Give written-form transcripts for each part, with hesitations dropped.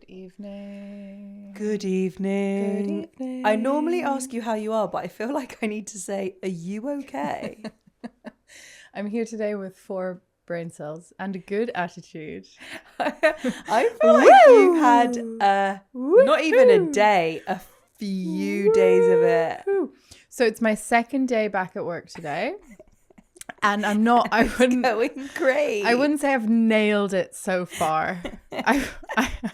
evening. Good evening. Good evening. I normally ask you how you are, but I feel like I need to say, are you okay? I'm here today with 4 brain cells and a good attitude. I feel like you've had not even a day, a few days of it. So it's my second day back at work today. And I wouldn't Going great. I wouldn't say I've nailed it so far. I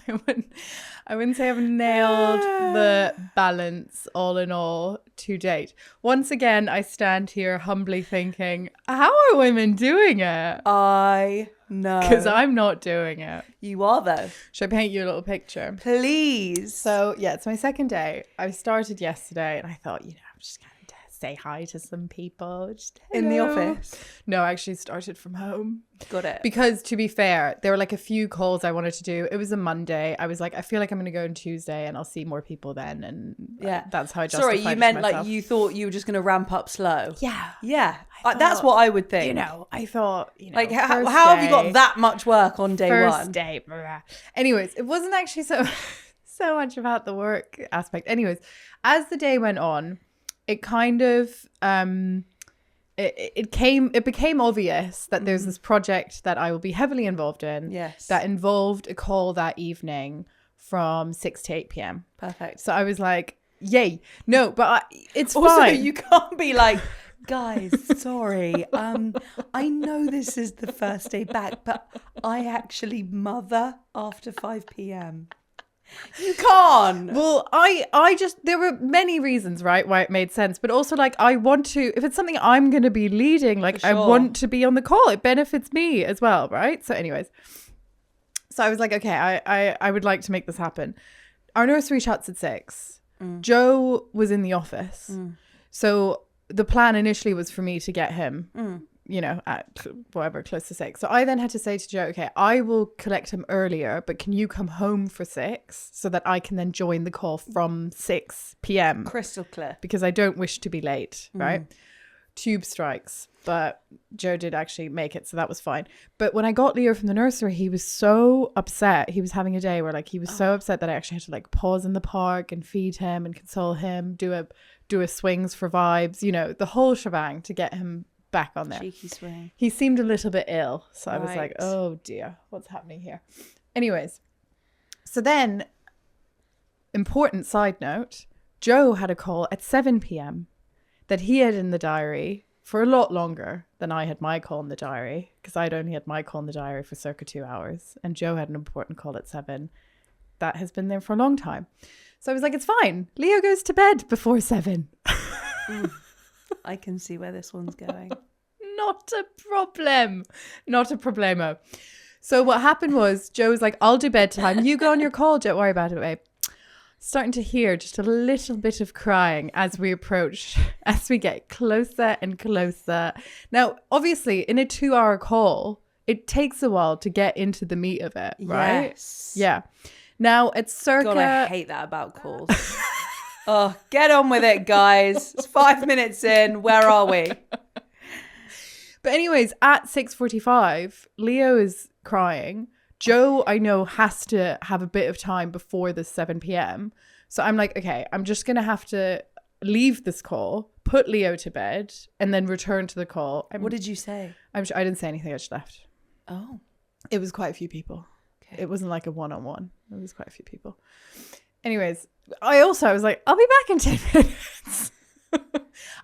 wouldn't say I've nailed the balance all in all to date. Once again, I stand here humbly thinking, how are women doing it? I know. Because I'm not doing it. You are though. Should I paint you a little picture? Please. So yeah, it's my second day. I started yesterday and I thought, I'm just going to say hi to some people. Just in the office? No, I actually started from home. Got it. Because to be fair, there were like a few calls I wanted to do. It was a Monday. I was like, I feel like I'm going to go on Tuesday and I'll see more people then. And yeah, that's how I justified it. Sorry, you meant like you thought you were just going to ramp up slow. Yeah. Yeah. That's what I would think. I thought, like how have you got that much work on day one? First day. Anyways, it wasn't actually so much about the work aspect. Anyways, as the day went on, it kind of it became obvious that there's this project that I will be heavily involved in. Yes. That involved a call that evening from 6 to 8 p.m. Perfect. So I was like, yay. No, but it's also, fine. You can't be like, guys, sorry. I know this is the first day back, but I actually mother after 5 p.m. You can't. Well, I just, there were many reasons, right, why it made sense. But also, like, I want to, if it's something I'm going to be leading, like, sure. I want to be on the call. It benefits me as well, right? So anyways, so I was like, okay, I would like to make this happen. Our nursery shuts at 6. Joe was in the office. So the plan initially was for me to get him, at whatever, close to 6. So I then had to say to Joe, okay, I will collect him earlier, but can you come home for 6 so that I can then join the call from 6 p.m. Crystal clear. Because I don't wish to be late, right? Tube strikes, but Joe did actually make it, so that was fine. But when I got Leo from the nursery, he was so upset. He was having a day where like he was so upset that I actually had to like pause in the park and feed him and console him, do a swings for vibes, the whole shebang to get him back on there. Cheeky swing. He seemed a little bit ill, so I was like, Right. oh dear, what's happening here? Anyways, so then, important side note, Joe had a call at 7 p.m. that he had in the diary for a lot longer than I had my call in the diary, because I'd only had my call in the diary for circa 2 hours, and Joe had an important call at 7 that has been there for a long time. So I was like, it's fine. Leo goes to bed before 7. I can see where this one's going. Not a problem. Not a problemo. So what happened was Joe was like, I'll do bedtime. You go on your call. Don't worry about it, babe. Starting to hear just a little bit of crying as we get closer and closer. Now, obviously, in a 2-hour call, it takes a while to get into the meat of it, right? Yes. Yeah. Now, it's circa... God, I hate that about calls. Oh, get on with it, guys. It's 5 minutes in. Where are we? But anyways, at 6:45, Leo is crying. Joe, I know, has to have a bit of time before the 7 p.m. So I'm like, okay, I'm just going to have to leave this call, put Leo to bed, and then return to the call. What did you say? I didn't say anything. I just left. Oh. It was quite a few people. Okay. It wasn't like a one-on-one. It was quite a few people. Anyways, I was like, I'll be back in 10 minutes.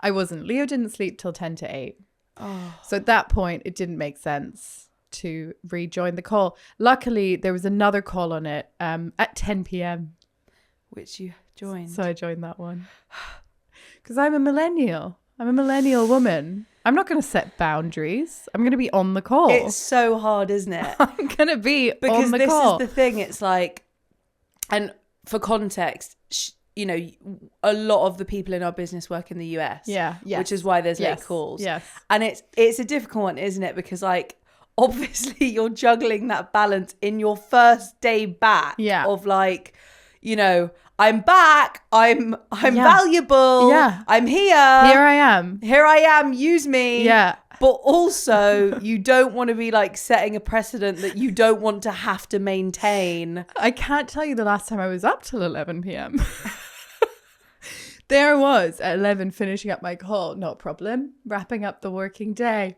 I wasn't. Leo didn't sleep till 10 to 8. Oh. So at that point, it didn't make sense to rejoin the call. Luckily, there was another call on it at 10 p.m. Which you joined. So I joined that one. Because I'm a millennial. I'm a millennial woman. I'm not going to set boundaries. I'm going to be on the call. It's so hard, isn't it? I'm going to be because on the call. Because this is the thing. It's like, and for context, a lot of the people in our business work in the US. Yeah. Yes. Which is why there's late calls. Yes. And it's a difficult one, isn't it? Because like, obviously you're juggling that balance in your first day back. Yeah. Of like, I'm back. I'm valuable. Yeah. I'm here. Here I am. Use me. Yeah. but also you don't want to be like setting a precedent that you don't want to have to maintain. I can't tell you the last time I was up till 11 p.m. There I was at 11 finishing up my call, no problem, wrapping up the working day.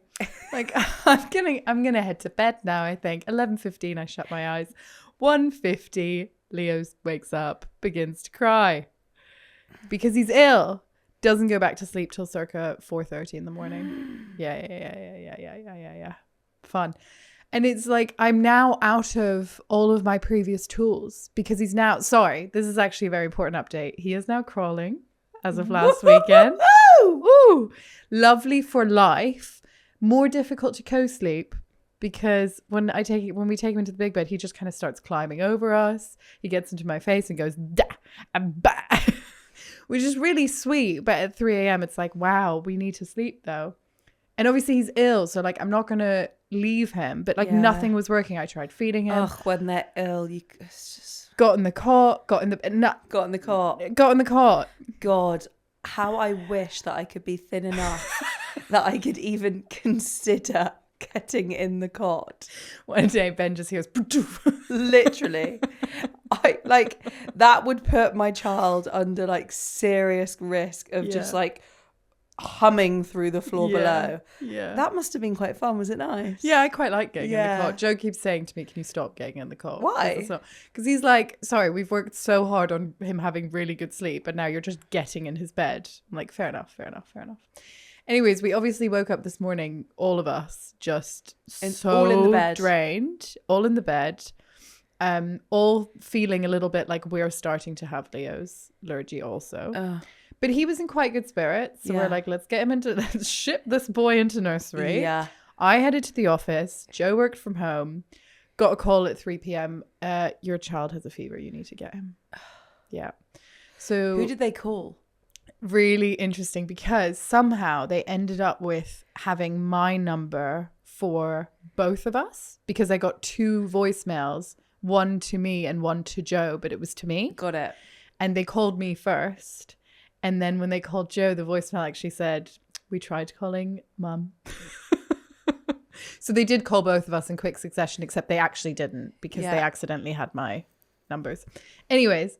Like I'm gonna head to bed now, I think. 11:15 I shut my eyes. 1:50 Leo wakes up, begins to cry because he's ill. Doesn't go back to sleep till circa 4:30 in the morning. Yeah. Fun. And it's like I'm now out of all of my previous tools because he's now, sorry, this is actually a very important update. He is now crawling as of last weekend. Woo! Lovely for life. More difficult to co-sleep because when we take him into the big bed, he just kind of starts climbing over us. He gets into my face and goes, da, and bah. Which is really sweet. But at 3 a.m., it's like, wow, we need to sleep though. And obviously he's ill. So like, I'm not going to leave him. But like nothing was working. I tried feeding him. Ugh, when they're ill, it's just... Got in the cot. Got in the cot. God, how I wish that I could be thin enough that I could even consider getting in the cot. One day Ben just hears literally. I like that would put my child under like serious risk of just like humming through the floor below. Yeah. That must have been quite fun. Was it nice? Yeah, I quite like getting in the cot. Joe keeps saying to me, can you stop getting in the cot? Why? Because he's like, sorry, we've worked so hard on him having really good sleep, and now you're just getting in his bed. I'm like, fair enough. Anyways, we obviously woke up this morning, all of us, just all in the bed. Drained, all in the bed, all feeling a little bit like we're starting to have Leo's allergy also. But he was in quite good spirits. So we're like, let's ship this boy into nursery. Yeah. I headed to the office. Joe worked from home. Got a call at 3 p.m. Your child has a fever. You need to get him. Yeah. So who did they call? Really interesting because somehow they ended up with having my number for both of us because I got 2 voicemails, one to me and one to Joe, but it was to me. Got it. And they called me first. And then when they called Joe, the voicemail actually said, we tried calling Mum. So they did call both of us in quick succession, except they actually didn't because they accidentally had my numbers. Anyways,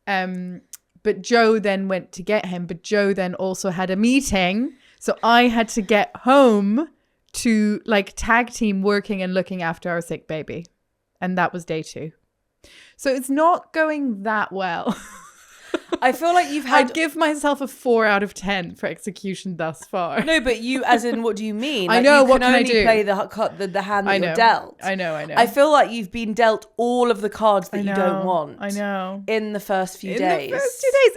but Joe then went to get him, but Joe then also had a meeting. So I had to get home to like tag team working and looking after our sick baby. And that was day 2. So it's not going that well. I feel like you've had... I'd give myself a 4 out of 10 for execution thus far. No, but you, as in, what do you mean? I know, what can I do? You can only play the hand that you're dealt. I know. I feel like you've been dealt all of the cards that you don't want. I know. In the first few days.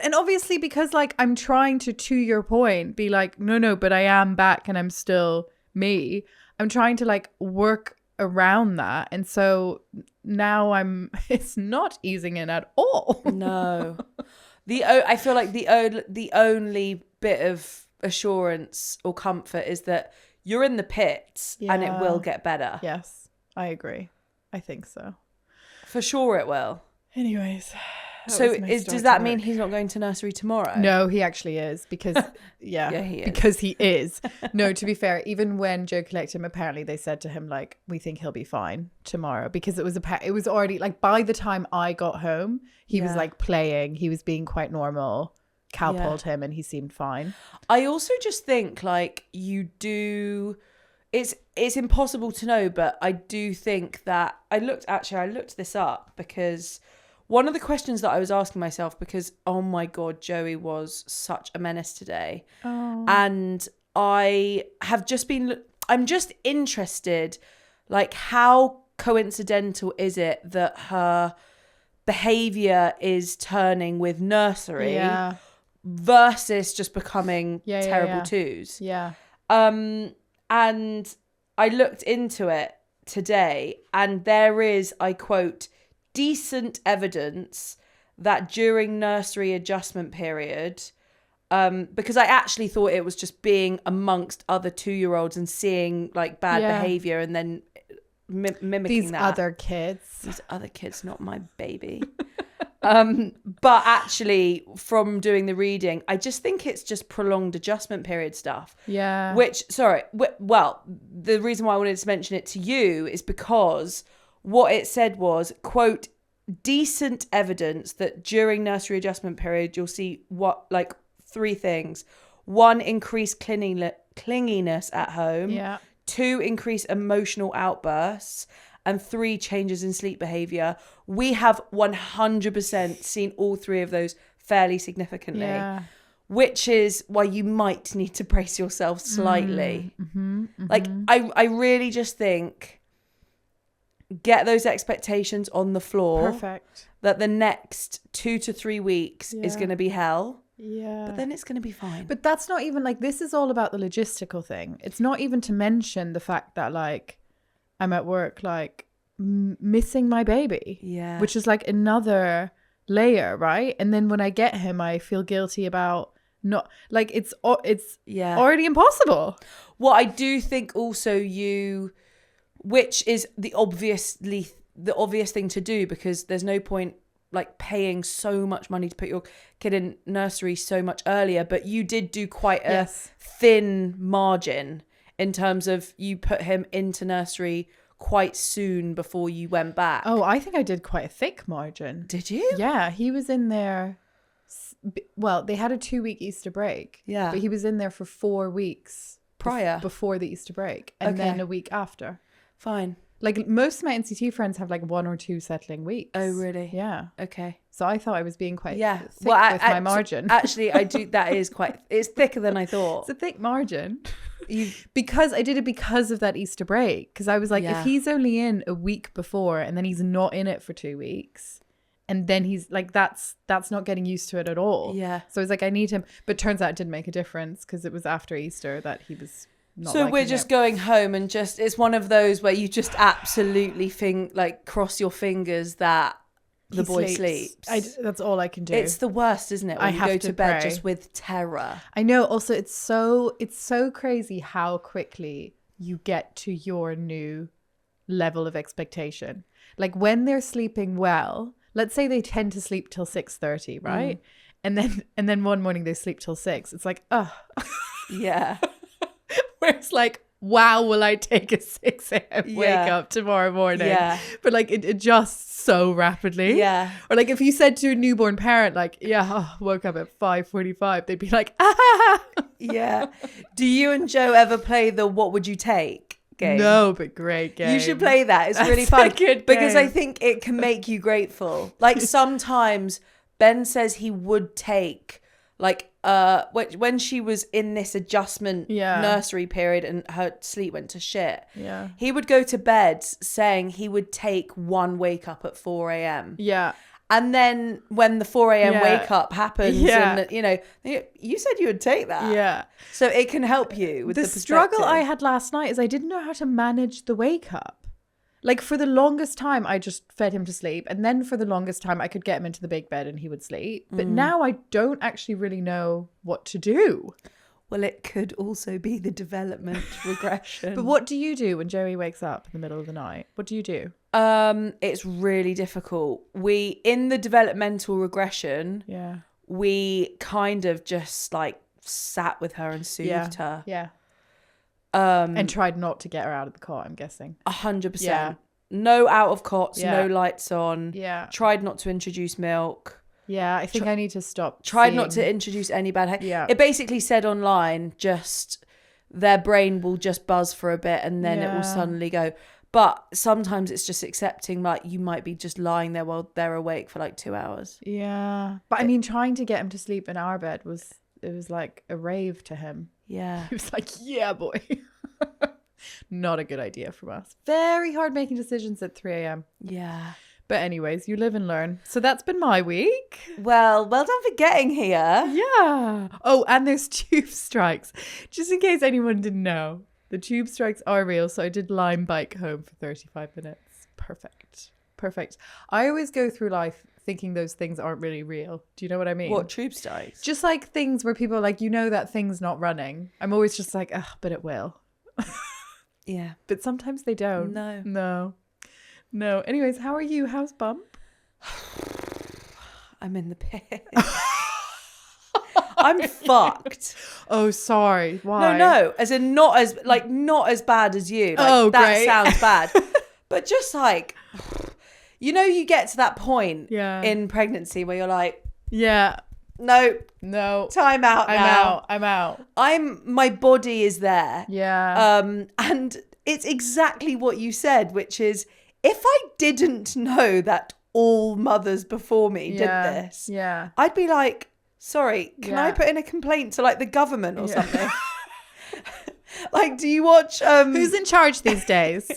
And obviously because like I'm trying to your point, be like, no, but I am back and I'm still me. I'm trying to like work around that. And so now it's not easing in at all. No. I feel like the only bit of assurance or comfort is that you're in the pits and it will get better. Yes, I agree. I think so. For sure it will. Anyways. So does that mean he's not going to nursery tomorrow? No, he actually is because he is. Because he is. No, to be fair, even when Joe collected him, apparently they said to him like, we think he'll be fine tomorrow because it was already like by the time I got home, he was like playing, he was being quite normal. Cal pulled him and he seemed fine. I also just think like it's impossible to know, but I do think that I looked this up because one of the questions that I was asking myself, because, oh my God, Joey was such a menace today. Oh. And I'm just interested, like, how coincidental is it that her behavior is turning with nursery versus just becoming terrible twos? Yeah. And I looked into it today and there is, I quote, decent evidence that during nursery adjustment period, because I actually thought it was just being amongst other 2-year-olds and seeing like bad behavior and then mimicking these other kids, not my baby. But actually, from doing the reading, I just think it's just prolonged adjustment period stuff. Yeah. Well, the reason why I wanted to mention it to you is because what it said was, quote, decent evidence that during nursery adjustment period, you'll see three things. 1, increased clinginess at home. Yeah. 2, increased emotional outbursts. And 3, changes in sleep behavior. We have 100% seen all 3 of those fairly significantly. Yeah. Which is why you might need to brace yourself slightly. Like, I really just think, get those expectations on the floor. Perfect. That the next 2 to 3 weeks is going to be hell. Yeah. But then it's going to be fine. But that's not even, like, this is all about the logistical thing. It's not even to mention the fact that, like, I'm at work, like, missing my baby. Yeah. Which is, like, another layer, right? And then when I get him, I feel guilty about not, like, it's already impossible. What I do think also which is the obvious thing to do, because there's no point, like, paying so much money to put your kid in nursery so much earlier, but you did do quite a thin margin in terms of you put him into nursery quite soon before you went back. Oh, I think I did quite a thick margin. Did you? Yeah, he was in there. Well, they had a 2-week Easter break. Yeah. But he was in there for 4 weeks prior, before the Easter break, and then a week after. Fine. Like, most of my NCT friends have, like, 1 or 2 settling weeks. Oh, really? Yeah. Okay. So I thought I was being quite thick with my margin. Actually, I do. That is it's thicker than I thought. It's a thick margin. Because I did it because of that Easter break. Because I was like, if he's only in a week before and then he's not in it for 2 weeks, and then he's like, that's not getting used to it at all. Yeah. So I was like, I need him. But turns out it didn't make a difference, because it was after Easter that he was not. So we're just going home, and just, it's one of those where you just absolutely cross your fingers that the boy sleeps. That's all I can do. It's the worst, isn't it? When you go to bed pray. Just with terror. I know. Also, it's so crazy how quickly you get to your new level of expectation. Like, when they're sleeping well, let's say they tend to sleep till 6:30, right? And then one morning they sleep till 6. It's like, yeah. Where it's like, wow, will I take a 6 a.m. wake up tomorrow morning? Yeah. But, like, it adjusts so rapidly. Yeah. Or, like, if you said to a newborn parent, like, woke up at 5:45, they'd be like, Yeah. Do you and Joe ever play the what would you take game? No, but great game. You should play that. It's really fun. Because game. I think it can make you grateful. Like, sometimes Ben says he would take, like, when she was in this adjustment nursery period and her sleep went to shit, he would go to bed saying he would take 1 wake up at 4 a.m. Yeah. And then when the 4 a.m. wake up happens, and, you know, you said you would take that. Yeah. So it can help you with the struggle I had last night is I didn't know how to manage the wake up. Like, for the longest time, I just fed him to sleep. And then for the longest time, I could get him into the big bed and he would sleep. But now I don't actually really know what to do. Well, it could also be the development regression. But what do you do when Joey wakes up in the middle of the night? What do you do? It's really difficult. In the developmental regression, we kind of just, like, sat with her and soothed her. Yeah. And tried not to get her out of the cot, I'm guessing. 100%. Yeah. No out of cots, no lights on. Yeah. Tried not to introduce milk. Yeah, I think I need to stop. Tried not to introduce any bad behavior. Yeah. It basically said online, just their brain will just buzz for a bit and then it will suddenly go. But sometimes it's just accepting, like, you might be just lying there while they're awake for like 2 hours. Yeah. But I mean, trying to get him to sleep in our bed was like a rave to him. Yeah. He was like, yeah, boy. Not a good idea from us. Very hard making decisions at 3 a.m. Yeah. But anyways, you live and learn. So that's been my week. Well done for getting here. Yeah. Oh, and there's tube strikes. Just in case anyone didn't know, the tube strikes are real. So I did Lime bike home for 35 minutes. Perfect. I always go through life thinking those things aren't really real. Do you know what I mean? What, tube strikes? Just like things where people are like, you know that thing's not running. I'm always just like, but it will. Yeah. But sometimes they don't. No. Anyways, how are you? How's Bump? I'm in the pit. I'm fucked. Oh, sorry. Why? No. As in not as bad as you. Like, that great. sounds bad. But just like, you know, you get to that point in pregnancy where you're like, yeah, no, time out now. I'm out. My body is there. Yeah. And it's exactly what you said, which is, if I didn't know that all mothers before me did this, I'd be like, sorry, can I put in a complaint to like the government or something? Like, do you watch Who's in charge these days?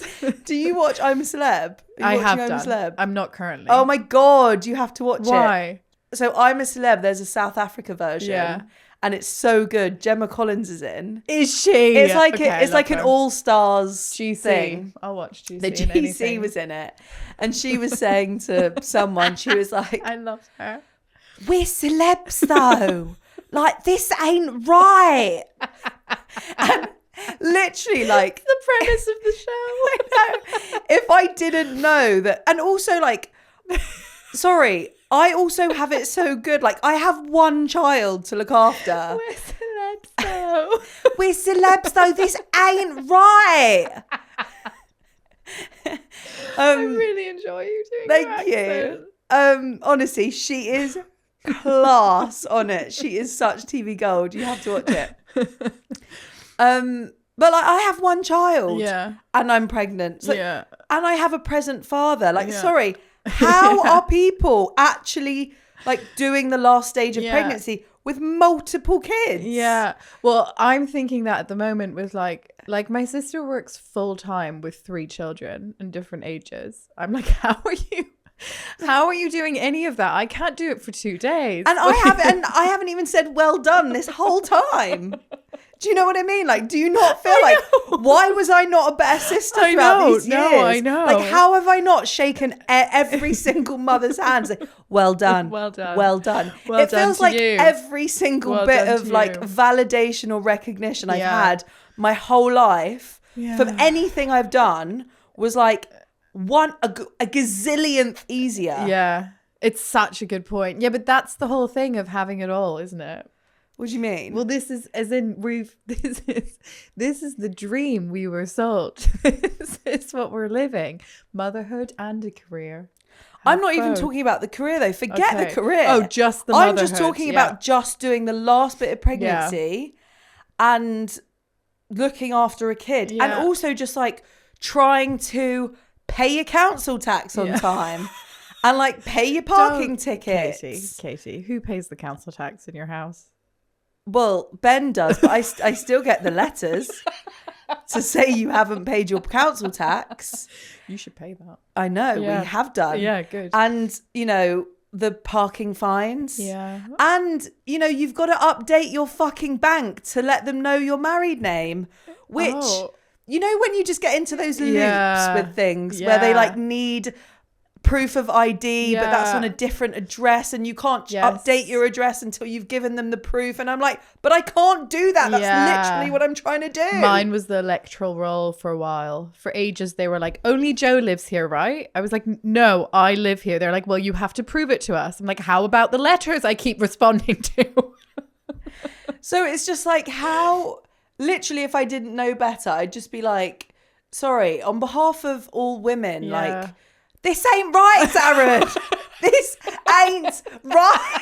Do you watch I'm a Celeb? I have I'm done. a Celeb? I'm not currently. Oh my God, you have to watch it. Why? So I'm a Celeb, there's a South Africa version. And it's so good. Gemma Collins is in. Is she? It's like an all-stars GC thing. I'll watch GC. The GC was in it. And she was saying to someone, she was like, I love her. We're celebs though. Like, this ain't right. And literally, like, the premise of the show. I know. If I didn't know that, and also like, sorry, I also have it so good. Like, I have one child to look after. We're celebs though. We're celebs though. This ain't right. I really enjoy you doing Thank you. Honestly, she is class on it. She is such TV gold. You have to watch it. But like, I have one child. Yeah. And I'm pregnant. So, yeah. And I have a present father. Like, sorry, how are people actually like doing the last stage of pregnancy with multiple kids? Yeah. Well, I'm thinking that at the moment with like my sister works full time with 3 children in different ages. I'm like, how are you doing any of that? I can't do it for 2 days. And I haven't even said well done this whole time. Do you know what I mean? Like, do you not feel like, why was I not a better sister throughout these years? No, I know. Like, how have I not shaken every single mother's hands? Like, well done. Well done. Well done. Well it done feels to like you. every single bit of like validation or recognition I've had my whole life from anything I've done was like a gazillionth easier. Yeah. It's such a good point. Yeah, but that's the whole thing of having it all, isn't it? What do you mean? Well, this is this is the dream we were sold. This is what we're living. Motherhood and a career. I'm not even talking about the career though. Forget the career. Oh, just the motherhood. I'm just talking about just doing the last bit of pregnancy and looking after a kid. And also just like trying to pay your council tax on time. And like pay your parking tickets. Katie, who pays the council tax in your house? Well, Ben does, but I still get the letters to say you haven't paid your council tax. You should pay that. I know, we have done. Yeah, good. And, you know, the parking fines. Yeah. And, you know, you've got to update your fucking bank to let them know your married name, which, you know, when you just get into those loops with things where they like need proof of ID, but that's on a different address and you can't update your address until you've given them the proof. And I'm like, but I can't do that. That's literally what I'm trying to do. Mine was the electoral roll for a while. For ages, they were like, only Joe lives here, right? I was like, no, I live here. They're like, well, you have to prove it to us. I'm like, how about the letters I keep responding to? So it's just like, how, literally, if I didn't know better, I'd just be like, sorry, on behalf of all women, like, this ain't right, Zahra. This ain't right.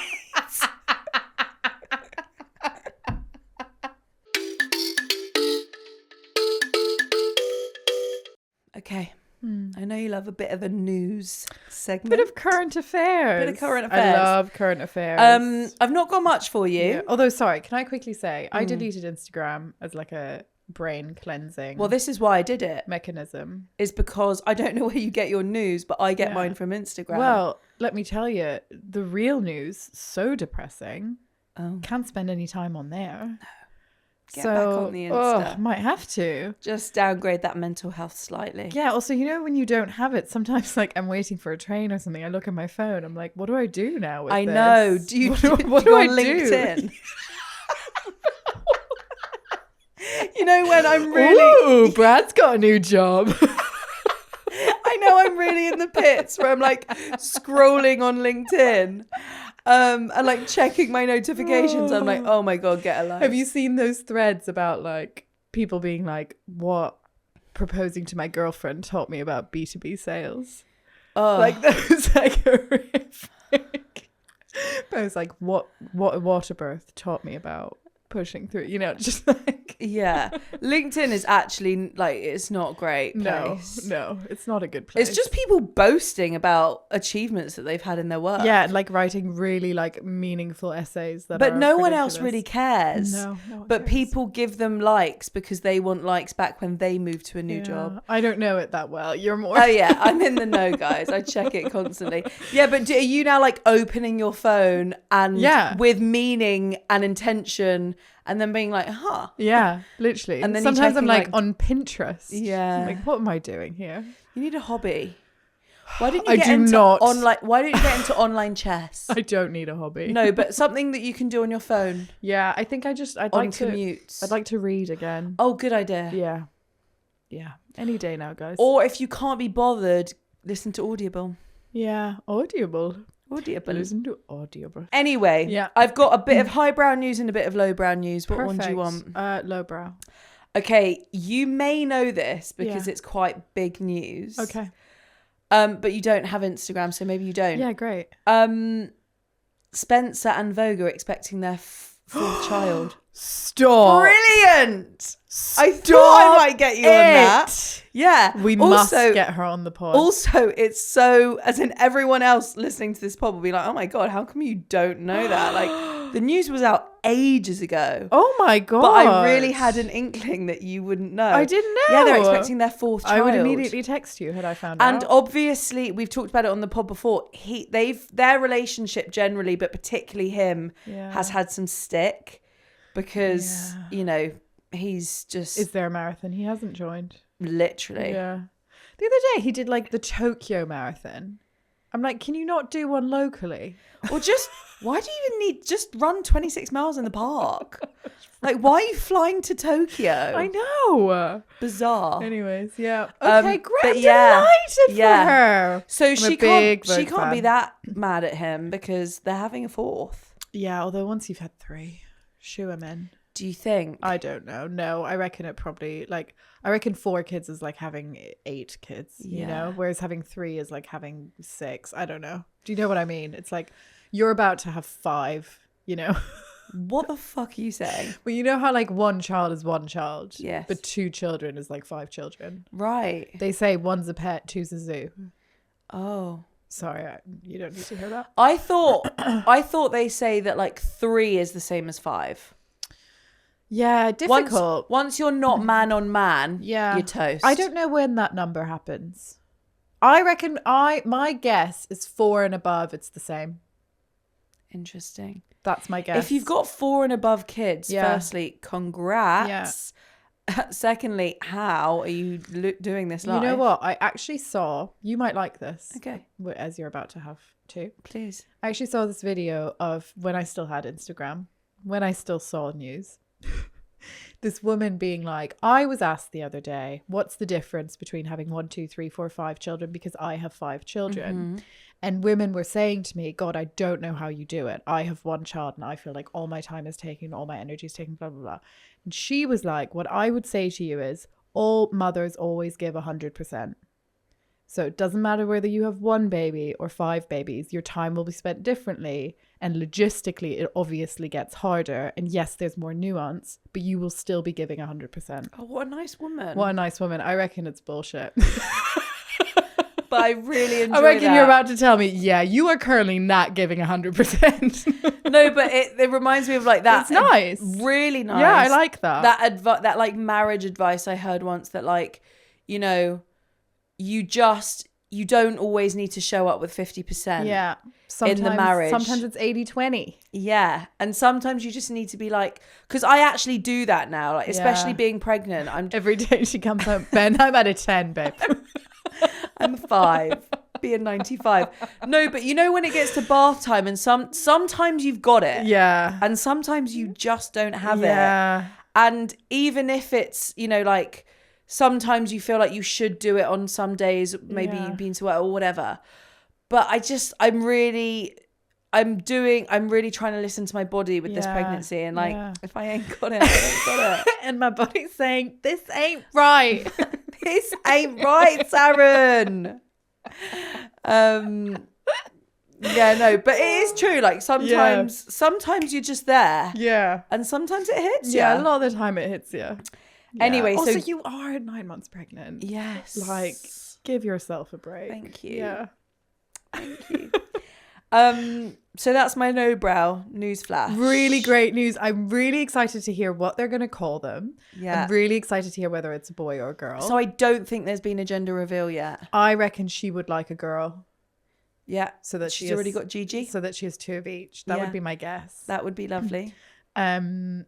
Okay. I know you love a bit of a news segment. Bit of current affairs. I love current affairs. I've not got much for you. Yeah. Although, sorry, can I quickly say, I deleted Instagram as like a brain cleansing. Well, this is why I did it. Mechanism. Is because I don't know where you get your news, but I get mine from Instagram. Well, let me tell you, the real news, so depressing. Can't spend any time on there. Get back on the Insta. Might have to. Just downgrade that mental health slightly. Yeah, also, you know, when you don't have it, sometimes like I'm waiting for a train or something, I look at my phone, I'm like, what do I do now with this? Know. Do you what do I on LinkedIn? You know, when I'm really... Ooh, Brad's got a new job. I know, I'm really in the pits where I'm like scrolling on LinkedIn And like checking my notifications. I'm like, oh my God, get a life. Have you seen those threads about like people being like, what proposing to my girlfriend taught me about B2B sales? Oh. Like that was like horrific. But I was like, what a water birth taught me about pushing through, just like Yeah. LinkedIn is actually like, it's not a great place. No, it's not a good place. It's just people boasting about achievements that they've had in their work. Yeah, like writing really like meaningful essays that but are no one else ridiculous. really cares. No one but cares. people give them likes because they want likes back when they move to a new job. I don't know it that well. You're more. Oh yeah, I'm in the know, guys. I check it constantly. Yeah, but are you now like opening your phone and with meaning and intention and then being like, huh? Yeah, literally. And then sometimes I'm like on Pinterest. Yeah. Like, what am I doing here? You need a hobby. Why didn't you get Why don't you get into online chess? I don't need a hobby. No, but something that you can do on your phone. Yeah, I think I'd like commutes. I'd like to read again. Oh, good idea. Yeah. Any day now, guys. Or if you can't be bothered, listen to Audible. Yeah, Audible. Listen to Audible. Anyway, I've got a bit of highbrow news and a bit of lowbrow news. What one do you want? Lowbrow. Okay, you may know this because it's quite big news. Okay. But you don't have Instagram, so maybe you don't. Yeah, great. Spencer and Vogue are expecting their fourth child. Stop. Brilliant. I thought I might get you on that. Yeah. We must get her on the pod. Also, it's so, as in everyone else listening to this pod will be like, oh my God, how come you don't know that? Like, the news was out ages ago. Oh my God. But I really had an inkling that you wouldn't know. I didn't know. Yeah, they're expecting their fourth child. I would immediately text you had I found out. And obviously, we've talked about it on the pod before. Their relationship generally, but particularly him, has had some stick because, he's just... Is there a marathon he hasn't joined? Literally. Yeah. The other day, he did like the Tokyo Marathon. I'm like, can you not do one locally? Or just, why do you even need, just run 26 miles in the park? Like, why are you flying to Tokyo? I know. Bizarre. Anyways, yeah. Okay, great. But delighted for her. So she can't be that mad at him because they're having a fourth. Yeah, although once you've had 3, shoo him in. Do you think? I don't know. No, I reckon it probably I reckon 4 kids is like having 8 kids, whereas having 3 is like having 6. I don't know. Do you know what I mean? It's like you're about to have 5, What the fuck are you saying? Well, you know how like 1 child is 1 child. Yes. But 2 children is like 5 children. Right. They say 1's a pet, 2's a zoo. Oh. Sorry, you don't need to hear that. I thought they say that like 3 is the same as 5. Yeah, difficult. Once you're not man on man, you're toast. I don't know when that number happens. I reckon my guess is 4 and above, it's the same. Interesting. That's my guess. If you've got 4 and above kids, firstly, congrats. Yeah. Secondly, how are you doing this live? You know what? I actually saw, you might like this. Okay. As you're about to have 2. Please. I actually saw this video of when I still had Instagram, when I still saw news. This woman being like, I was asked the other day, what's the difference between having 1, 2, 3, 4, 5 children? Because I have 5 children. Mm-hmm. And women were saying to me, God, I don't know how you do it. I have 1 child and I feel like all my time is taken, all my energy is taken, blah, blah, blah. And she was like, what I would say to you is all mothers always give 100%. So it doesn't matter whether you have 1 baby or 5 babies, your time will be spent differently. And logistically, it obviously gets harder. And yes, there's more nuance, but you will still be giving 100%. Oh, what a nice woman. What a nice woman. I reckon it's bullshit. But I really enjoy I reckon you're about to tell me, yeah, you are currently not giving 100%. No, but it reminds me of like that. It's nice. Really nice. Yeah, I like that. That like marriage advice I heard once that like, you don't always need to show up with 50%. Yeah. In the marriage. Sometimes it's 80-20. Yeah. And sometimes you just need to be like, because I actually do that now, like especially being pregnant. Every day she comes home, Ben, I'm at a 10, babe. I'm a 5. Be a 95. No, but when it gets to bath time and sometimes you've got it. Yeah. And sometimes you just don't have it. And even if it's, like sometimes you feel like you should do it on some days, maybe you've been to work or whatever. But I I'm really trying to listen to my body with this pregnancy, and like, if I ain't got it, I ain't got it. And my body's saying, this ain't right. This ain't right, Sharon. Yeah, no, but it is true. Like sometimes you're just there. Yeah. And sometimes it hits you. Yeah, a lot of the time it hits you. Anyway, also so you are 9 months pregnant. Yes. Like, give yourself a break. Thank you. Yeah. Thank you. So that's my no-brow news flash. Really great news. I'm really excited to hear what they're going to call them. Yeah. I'm really excited to hear whether it's a boy or a girl. So I don't think there's been a gender reveal yet. I reckon she would like a girl. Yeah. So that she's already got Gigi. So that she has 2 of each. That would be my guess. That would be lovely. And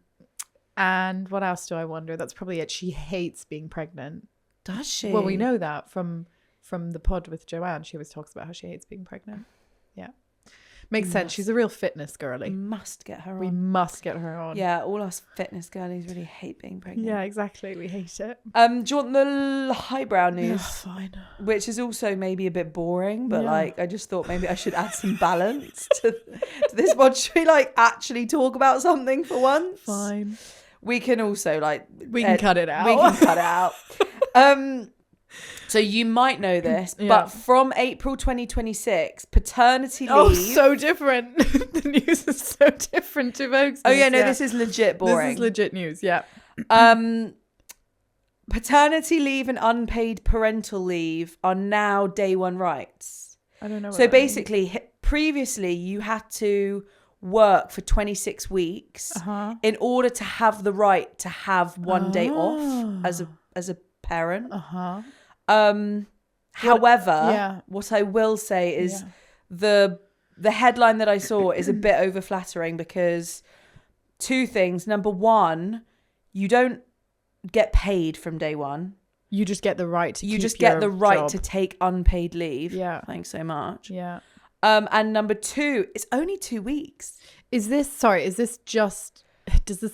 what else do I wonder? That's probably it. She hates being pregnant. Does she? Well, we know that from the pod with Joanne. She always talks about how she hates being pregnant. Yeah. Makes sense. She's a real fitness girly. We must get her on. We must get her on. Yeah, all us fitness girlies really hate being pregnant. Yeah, exactly. We hate it. Do you want the highbrow news? Yeah, fine. Which is also maybe a bit boring, but like I just thought maybe I should add some balance to this one. Should we like actually talk about something for once? Fine. We can also like we can cut it out. We can cut it out. So you might know this, but from April 2026, paternity leave. Oh, so different. The news is so different to Vogue's. Oh yeah, no, this is legit boring. This is legit news. Yeah. Paternity leave and unpaid parental leave are now day one rights. I don't know. So basically, previously you had to work for 26 weeks in order to have the right to have one day off as a parent. However, what I will say is the headline that I saw is a bit overflattering because 2 things. Number one, you don't get paid from day one. You just get the right to to take unpaid leave. Yeah. Thanks so much. Yeah. And number 2, it's only 2 weeks. Does this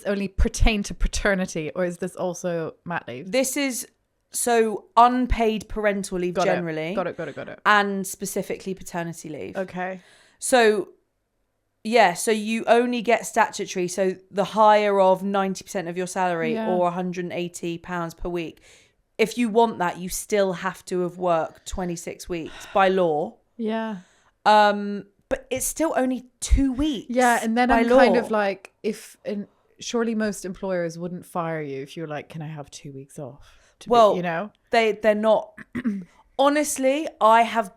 only pertain to paternity, or is this also mat leave? This is so unpaid parental leave generally. Got it. And specifically paternity leave. Okay. So, so you only get statutory, so the higher of 90% of your salary or £180 per week. If you want that, you still have to have worked 26 weeks by law. Yeah. But it's still only 2 weeks. Yeah, and then I'm kind of like, surely most employers wouldn't fire you if you're like, can I have 2 weeks off? They're not. Honestly, I have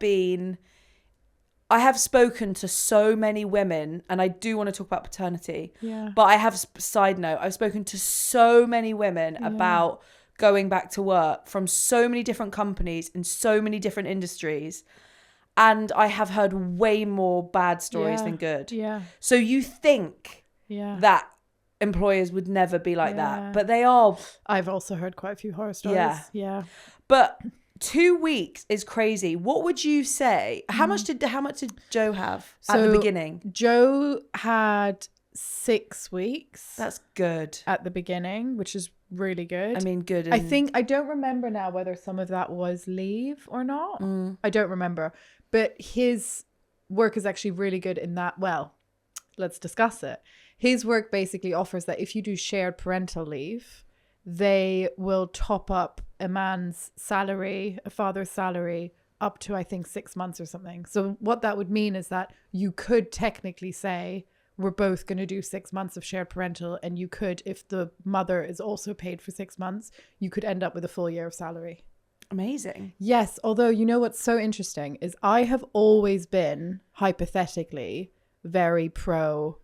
spoken to so many women, and I do want to talk about paternity. Yeah. But I have side note. I've spoken to so many women about going back to work from so many different companies in so many different industries. And I have heard way more bad stories than good. Yeah. So you think that employers would never be like that, but they are. I've also heard quite a few horror stories. Yeah. But 2 weeks is crazy. What would you say? How much did Joe have at the beginning? Joe had 6 weeks. That's good. At the beginning, which is really good. I mean, good. I don't remember now whether some of that was leave or not. I don't remember. But his work is actually really good in that. Well, let's discuss it. His work basically offers that if you do shared parental leave, they will top up a man's salary, a father's salary, up to, I think, 6 months or something. So what that would mean is that you could technically say, we're both going to do 6 months of shared parental. And you could, if the mother is also paid for 6 months, you could end up with a full year of salary. Amazing. Yes. Although, you know what's so interesting is I have always been, hypothetically, very pro,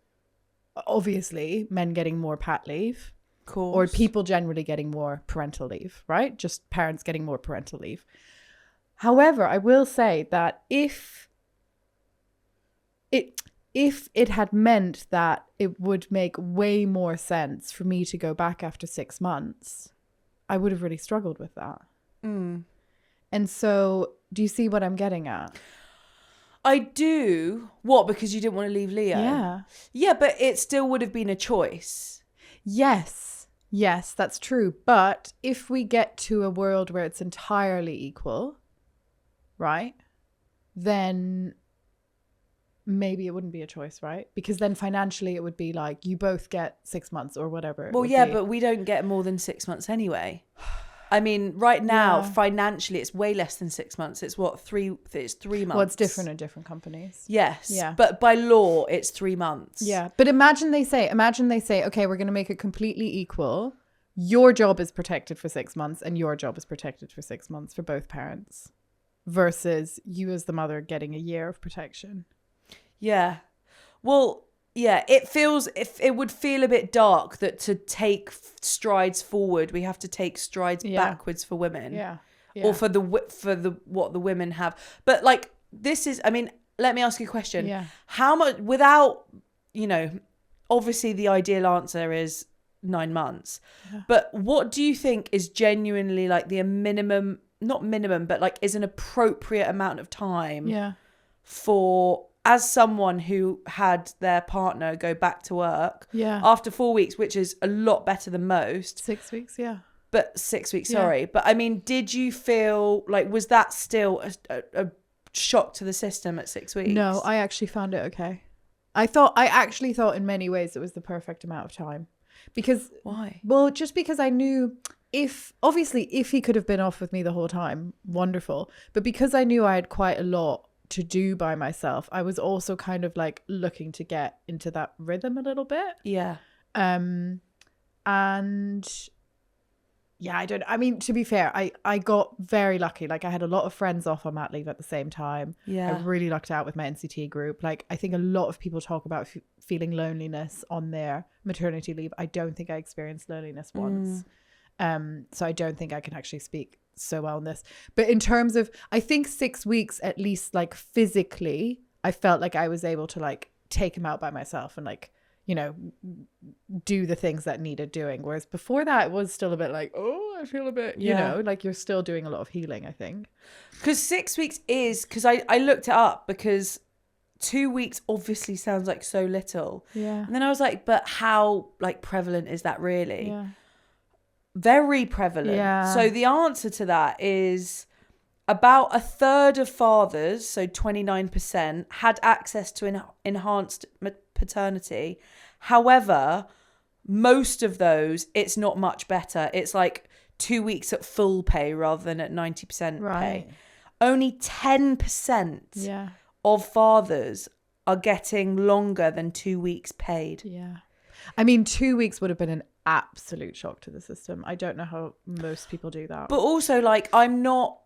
obviously, men getting more pat leave. Cool. Or people generally getting more parental leave, right? Just parents getting more parental leave. However, I will say that if it had meant that it would make way more sense for me to go back after 6 months, I would have really struggled with that. And so, do you see what I'm getting at? I do. What? Because you didn't want to leave Leo? Yeah. Yeah, but it still would have been a choice. Yes, that's true. But if we get to a world where it's entirely equal, right, then maybe it wouldn't be a choice, right? Because then financially it would be like you both get 6 months or whatever. Well, yeah, but we don't get more than 6 months anyway. I mean, right now, financially, it's way less than 6 months. It's what, it's 3 months. Well, it's different in different companies. Yes. Yeah. But by law, it's 3 months. Yeah. But imagine they say, okay, we're going to make it completely equal. Your job is protected for 6 months and your job is protected for 6 months for both parents versus you as the mother getting a year of protection. Yeah. Well, yeah, it would feel a bit dark that to take strides forward, we have to take strides backwards for women. Yeah. Or for the what the women have. But like, this is, I mean, let me ask you a question. Yeah. How much, without, you know, obviously the ideal answer is 9 months. Yeah. But what do you think is genuinely like the minimum, not minimum, but like is an appropriate amount of time for, as someone who had their partner go back to work after 4 weeks, which is a lot better than most. 6 weeks, yeah. But 6 weeks, sorry. But I mean, did you feel like, was that still a shock to the system at 6 weeks? No, I actually found it okay. I actually thought in many ways it was the perfect amount of time. Because why? Well, just because I knew if he could have been off with me the whole time, wonderful. But because I knew I had quite a lot to do by myself, I was also kind of like looking to get into that rhythm a little bit. Yeah. And yeah, I mean, to be fair, I got very lucky. Like I had a lot of friends off on mat leave at the same time. Yeah. I really lucked out with my NCT group. Like I think a lot of people talk about feeling loneliness on their maternity leave. I don't think I experienced loneliness once. So I don't think I can actually speak so well on this. But in terms of, I think 6 weeks at least, like physically, I felt like I was able to like take him out by myself and like, you know, do the things that needed doing. Whereas before that, it was still a bit like, oh, I feel a bit, you know, like you're still doing a lot of healing, I think. Because 6 weeks is, because I looked it up, because 2 weeks obviously sounds like so little. Yeah. And then I was like, but how like prevalent is that really? Yeah. Very prevalent. Yeah. So the answer to that is about a third of fathers, so 29%, had access to enhanced paternity. However, most of those, it's not much better. It's like 2 weeks at full pay rather than at 90% pay. Only 10% of fathers are getting longer than 2 weeks paid. Yeah. I mean, 2 weeks would have been an absolute shock to the system. I don't know how most people do that. But also, like, I'm not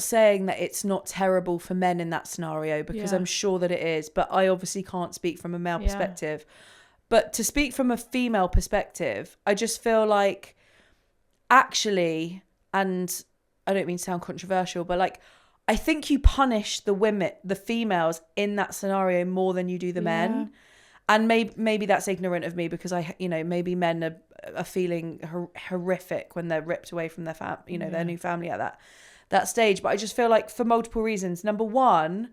saying that it's not terrible for men in that scenario, because I'm sure that it is. But I obviously can't speak from a male perspective. But to speak from a female perspective, I just feel like actually, and I don't mean to sound controversial, but like, I think you punish the females in that scenario more than you do the men. And maybe that's ignorant of me, because maybe men are feeling horrific when they're ripped away from their their new family at that stage. But I just feel like, for multiple reasons. Number one,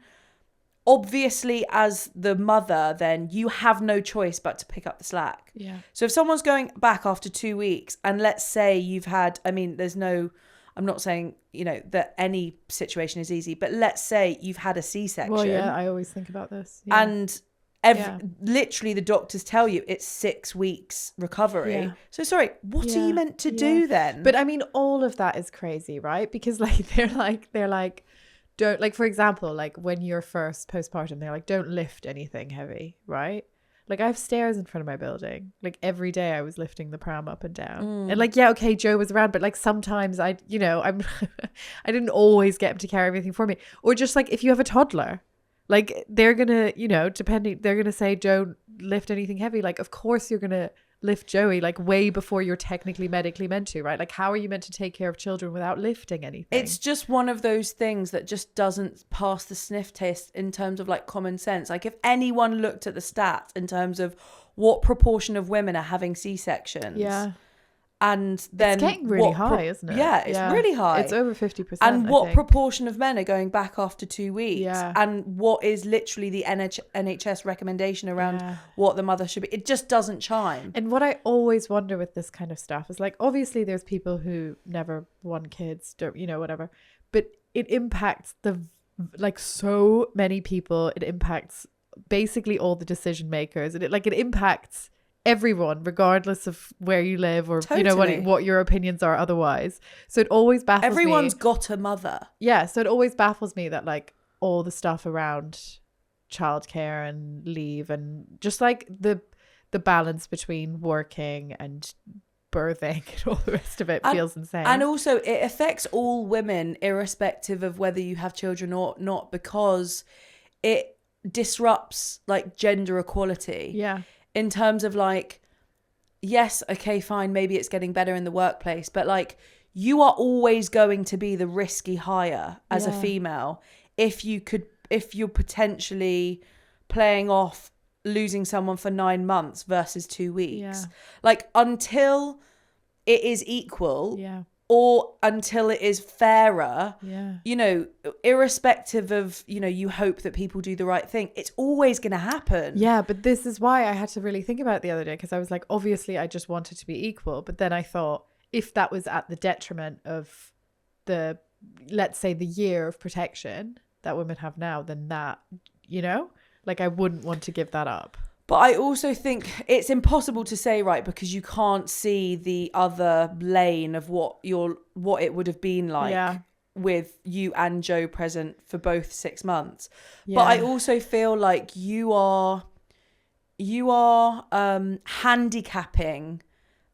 obviously as the mother, then you have no choice but to pick up the slack. Yeah. So if someone's going back after 2 weeks, and let's say you've had, I mean, I'm not saying, that any situation is easy, but let's say you've had a C-section. Well, yeah, I always think about this. Yeah. And literally the doctors tell you it's 6 weeks recovery. Yeah. So sorry, what are you meant to do then? But I mean, all of that is crazy, right? Because like they're like, don't, like, for example, like when you're first postpartum, they're like, don't lift anything heavy, right? Like I have stairs in front of my building. Like every day I was lifting the pram up and down. And like, yeah, okay, Joe was around, but like sometimes I didn't always get him to carry everything for me. Or just like if you have a toddler, like they're gonna, they're gonna say, don't lift anything heavy. Like, of course you're gonna lift Joey like way before you're technically medically meant to, right? Like, how are you meant to take care of children without lifting anything? It's just one of those things that just doesn't pass the sniff test in terms of like common sense. Like if anyone looked at the stats in terms of what proportion of women are having C-sections. Yeah. And then it's getting really high, isn't it? Yeah, it's really high. It's over 50%. And what proportion of men are going back after 2 weeks? Yeah. And what is literally the NHS recommendation around what the mother should be? It just doesn't chime. And what I always wonder with this kind of stuff is like, obviously there's people who never want kids, don't, whatever. But it impacts so many people. It impacts basically all the decision makers, and it impacts everyone regardless of where you live or you know what your opinions are otherwise. So it always baffles Everyone's me. got a mother. Yeah, so it always baffles me that like all the stuff around childcare and leave and just like the balance between working and birthing and all the rest of it feels insane. And also it affects all women irrespective of whether you have children or not, because it disrupts like gender equality. Yeah. In terms of like, yes, okay, fine, maybe it's getting better in the workplace, but like you are always going to be the risky hire as a female if you're potentially playing off losing someone for 9 months versus 2 weeks. Yeah. Like until it is equal. Yeah. Or until it is fairer, you know, irrespective of, you know, you hope that people do the right thing, it's always going to happen. Yeah, but this is why I had to really think about it the other day, because I was like, obviously I just wanted to be equal. But then I thought, if that was at the detriment of let's say the year of protection that women have now, then that, you know, like I wouldn't want to give that up. But I also think it's impossible to say, right, because you can't see the other lane of what it would have been like with you and Joe present for both 6 months. Yeah. But I also feel like you are handicapping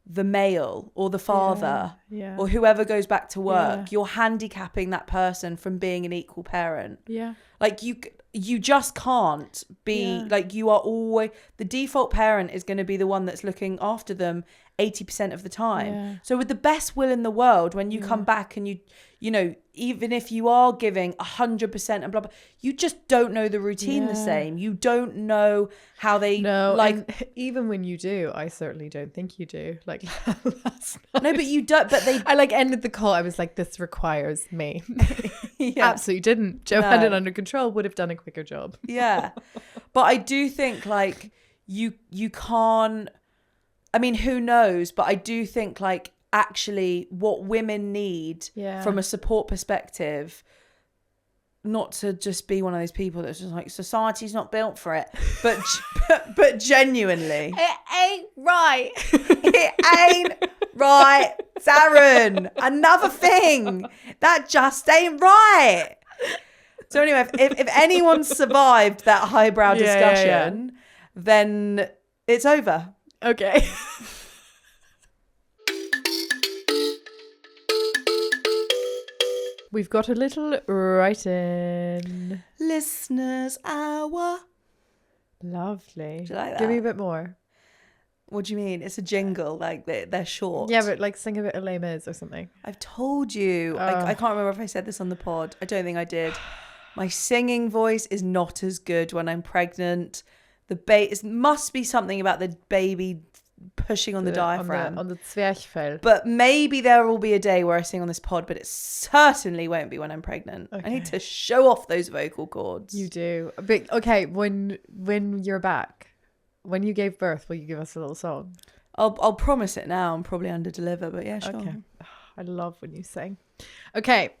the male or the father or whoever goes back to work. Yeah. You're handicapping that person from being an equal parent. Yeah. Like you just can't be like, you are always, the default parent is going to be the one that's looking after them 80% of the time. Yeah. So with the best will in the world, when you come back and you know, even if you are giving 100% and blah, blah, you just don't know the routine the same. You don't know how they like. Even when you do, I certainly don't think you do. Like last night. No, but you don't. But I like ended the call. I was like, this requires me. Absolutely didn't. Joe had it under control. Would have done a quicker job. Yeah, but I do think like you can't. I mean, who knows? But I do think like actually what women need from a support perspective, not to just be one of those people that's just like, society's not built for it, but genuinely it ain't right. It ain't right, Zahra. Another thing that just ain't right. So anyway, if anyone survived that highbrow discussion, then it's over. Okay. We've got a little write-in. Listeners hour. Lovely. Do you like that? Give me a bit more. What do you mean? It's a jingle, like they're short. Yeah, but like sing a bit of Les Mis or something. I've told you. I can't remember if I said this on the pod. I don't think I did. My singing voice is not as good when I'm pregnant. It must be something about the baby pushing on the diaphragm. On the Zwerchfell. But maybe there will be a day where I sing on this pod, but it certainly won't be when I'm pregnant. Okay. I need to show off those vocal cords. You do. But okay, when you're back, when you gave birth, will you give us a little song? I'll promise it now. I'm probably under deliver, but yeah, sure. Okay. I love when you sing. Okay,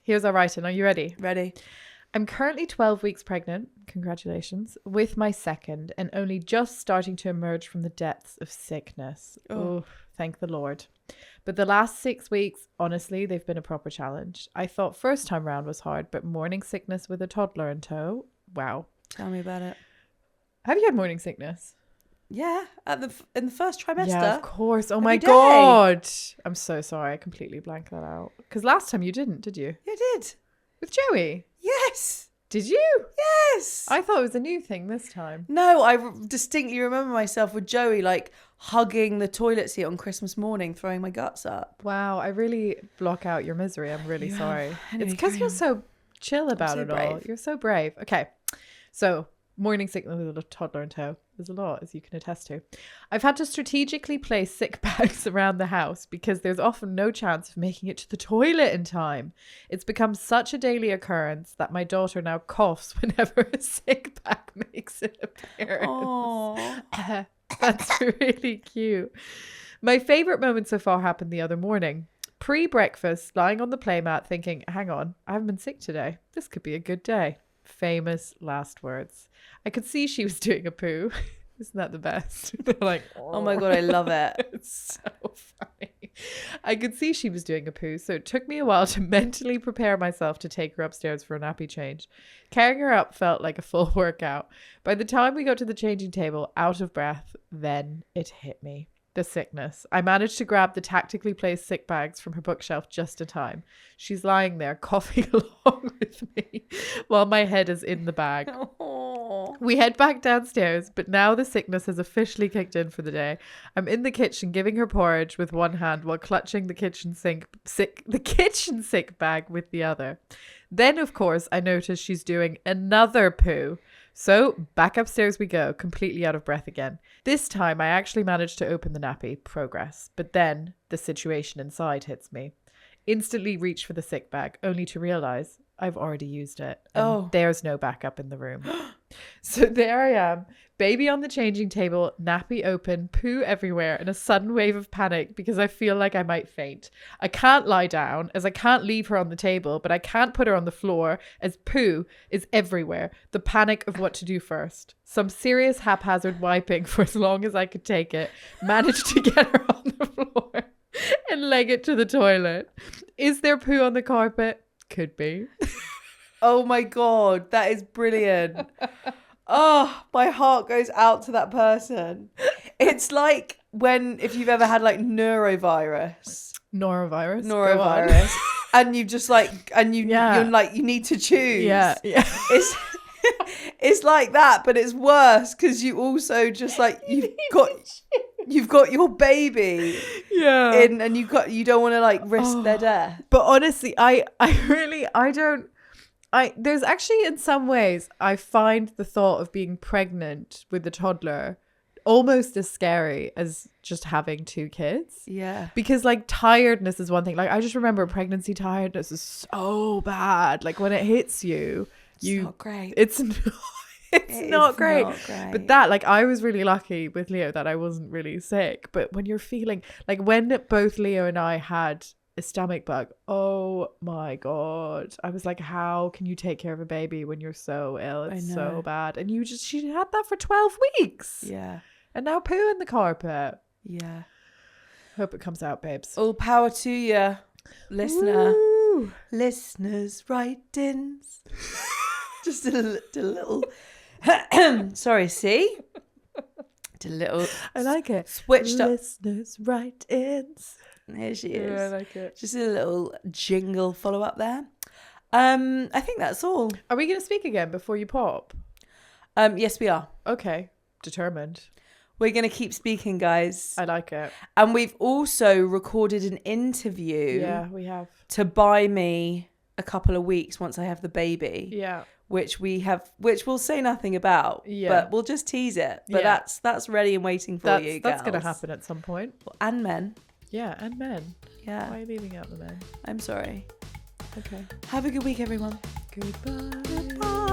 here's our writing. Are you ready? Ready. I'm currently 12 weeks pregnant, congratulations, with my second, and only just starting to emerge from the depths of sickness. Oh, thank the Lord. But the last 6 weeks, honestly, they've been a proper challenge. I thought first time round was hard, but morning sickness with a toddler in tow, wow. Tell me about it. Have you had morning sickness? Yeah, in the first trimester. Yeah, of course. Oh my God. I'm so sorry. I completely blanked that out. Because last time you didn't, did you? Yeah, I did. With Joey? Yes. Did you? Yes. I thought it was a new thing this time. No, I distinctly remember myself with Joey, like hugging the toilet seat on Christmas morning, throwing my guts up. Wow, I really block out your misery. I'm really sorry. Anyway, it's because you're so chill about it all. You're so brave. Okay, so morning sickness with a toddler in tow. There's a lot, as you can attest to. I've had to strategically place sick bags around the house because there's often no chance of making it to the toilet in time. It's become such a daily occurrence that my daughter now coughs whenever a sick bag makes an appearance. That's really cute. My favourite moment so far happened the other morning. Pre-breakfast, lying on the playmat thinking, hang on, I haven't been sick today. This could be a good day. famous last words. I could see she was doing a poo. Isn't that the best? They're like, Oh my God, I love it. It's so funny. I could see she was doing a poo, so it took me a while to mentally prepare myself to take her upstairs for a nappy change. Carrying her up felt like a full workout. By the time we got to the changing table, out of breath, then it hit me. The sickness. I managed to grab the tactically placed sick bags from her bookshelf just in time. She's lying there coughing along with me while my head is in the bag. We head back downstairs, but now the sickness has officially kicked in for the day. I'm in the kitchen giving her porridge with one hand while clutching the kitchen sick bag with the other. Then, of course, I notice she's doing another poo. So back upstairs we go, completely out of breath again. This time I actually managed to open the nappy. Progress. But then the situation inside hits me. Instantly reach for the sick bag, only to realize I've already used it. And there's no backup in the room. So there I am, baby on the changing table, nappy open, poo everywhere, and a sudden wave of panic because I feel like I might faint. I can't lie down as I can't leave her on the table, but I can't put her on the floor as poo is everywhere. The panic of what to do first. Some serious haphazard wiping for as long as I could take it. Managed to get her on the floor and leg it to the toilet. Is there poo on the carpet? Could be. Oh my God, that is brilliant. Oh, my heart goes out to that person. It's like if you've ever had like norovirus, and you just like, you're like, you need to choose. Yeah. It's like that, but it's worse because you also just like you've got your baby in, and you don't want to like risk their death. But honestly, there's actually in some ways I find the thought of being pregnant with a toddler almost as scary as just having 2 kids. Yeah. Because like tiredness is one thing. Like I just remember pregnancy tiredness is so bad. Like when it hits you, it's not great. It's not great. But that, like, I was really lucky with Leo that I wasn't really sick. But when you're feeling like when both Leo and I had a stomach bug, oh my God, I was like, how can you take care of a baby when you're so ill? It's so bad. And she had that for 12 weeks. Yeah. And now poo in the carpet. Yeah. Hope it comes out, babes. All power to you, listener. Woo. Listeners, write-ins. Just a little sorry, see? Did a little I like it. Switched up. Listeners, write-ins. Here she is. Yeah, I like it. Just a little jingle follow up there. I think that's all. Are we going to speak again before you pop? Yes, we are. Okay. Determined. We're going to keep speaking, guys. I like it. And we've also recorded an interview. Yeah, we have. To buy me a couple of weeks once I have the baby. Yeah. Which we'll say nothing about. Yeah. But we'll just tease it. But that's ready and waiting for you, girls. That's going to happen at some point. And men. Yeah, and men. Yeah. Why are you leaving out the men? I'm sorry. Okay. Have a good week, everyone. Goodbye. Goodbye.